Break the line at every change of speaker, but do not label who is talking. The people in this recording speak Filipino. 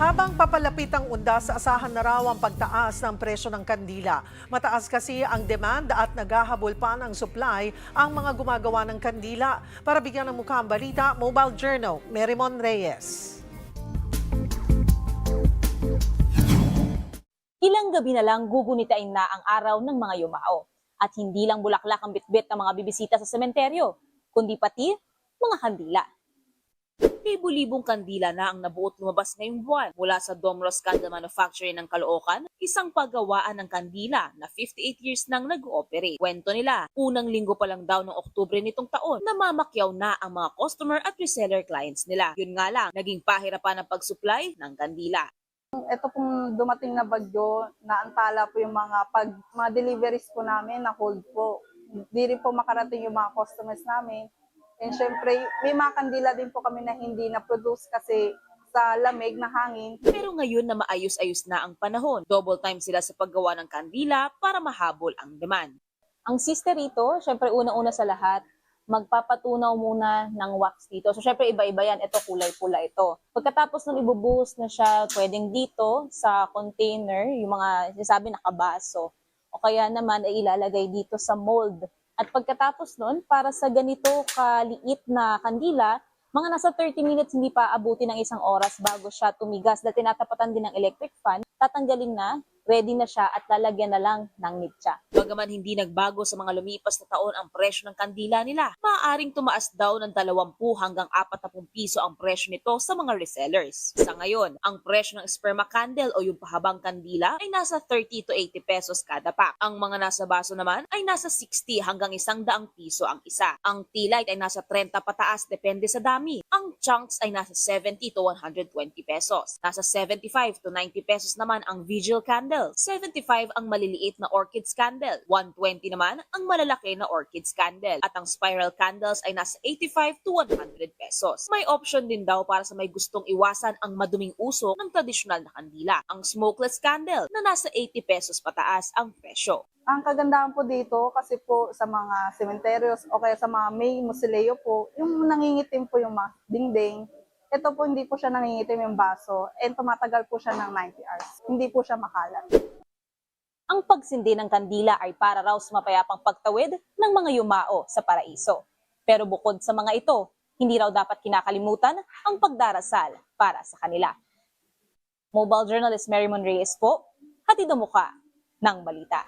Habang papalapit ang undas, asahan na raw ang pagtaas ng presyo ng kandila. Mataas kasi ang demand at naghahabol pa ng supply ang mga gumagawa ng kandila. Para bigyan ng mukha ang balita, Mobile Journal, Merimon Reyes.
Ilang gabi na lang gugunitain na ang araw ng mga yumao. At hindi lang bulaklak ang bitbit ng mga bibisita sa sementeryo, kundi pati mga kandila. Libu-libong kandila na ang nabuot lumabas ngayong buwan mula sa Domros Candle Manufacturing ng Caloocan, isang paggawaan ng kandila na 58 years nang nag-ooperate. Kwento nila, unang linggo pa lang daw ng Oktubre nitong taon, namamakyaw na ang mga customer at reseller clients nila. Yun nga lang, naging pahirapan ang pag-supply ng kandila.
Ito pong dumating na bagyo, naantala po yung mga deliveries po namin na hold po. Hindi rin po makarating yung mga customers namin. And syempre, may mga kandila din po kami na hindi na-produce kasi sa lamig na hangin.
Pero ngayon na maayos-ayos na ang panahon, double time sila sa paggawa ng kandila para mahabol ang demand. Ang sister rito, syempre una-una sa lahat, magpapatunaw muna ng wax dito. So syempre iba-iba yan, ito kulay pula ito. Pagkatapos nung ibubuhos na siya, pwedeng dito sa container, yung mga sinasabi nakabaso. O kaya naman ay ilalagay dito sa mold. At pagkatapos nun, para sa ganito kaliit na kandila, mga nasa 30 minutes hindi pa abuti ng isang oras bago siya tumigas. Dahil tinatapatan din ng electric fan, tatanggalin na, ready na siya at lalagyan na lang ng mitya. Bagaman hindi nagbago sa mga lumipas na taon ang presyo ng kandila nila, maaaring tumaas daw ng 20 hanggang 40 piso ang presyo nito sa mga resellers. Sa ngayon, ang presyo ng sperma candle o yung pahabang kandila ay nasa 30 to 80 pesos kada pack. Ang mga nasa baso naman ay nasa 60 hanggang 100 piso ang isa. Ang tea light ay nasa 30 pataas depende sa dami. Ang chunks ay nasa 70 to 120 pesos. Nasa 75 to 90 pesos naman ang vigil candle. 75 ang maliliit na orchids candle. 120 naman ang malalaki na orchids candle. At ang spiral candles ay nasa 85 to 100 pesos. May option din daw para sa may gustong iwasan ang maduming usok ng tradisyonal na kandila. Ang smokeless candle na nasa 80 pesos pataas ang presyo.
Ang kagandahan po dito kasi po sa mga sementeryos o kaya sa mga may musileo po, yung nangingitim po yung mga dingding. Ito po hindi po siya nangingitim yung baso and tumatagal po siya ng 90 hours. Hindi po siya makalat.
Ang pagsindi ng kandila ay para raw sa mapayapang pagtawid ng mga yumao sa paraiso. Pero bukod sa mga ito, hindi raw dapat kinakalimutan ang pagdarasal para sa kanila. Mobile journalist Merimon Reyes po, hatid ang mukha ng balita.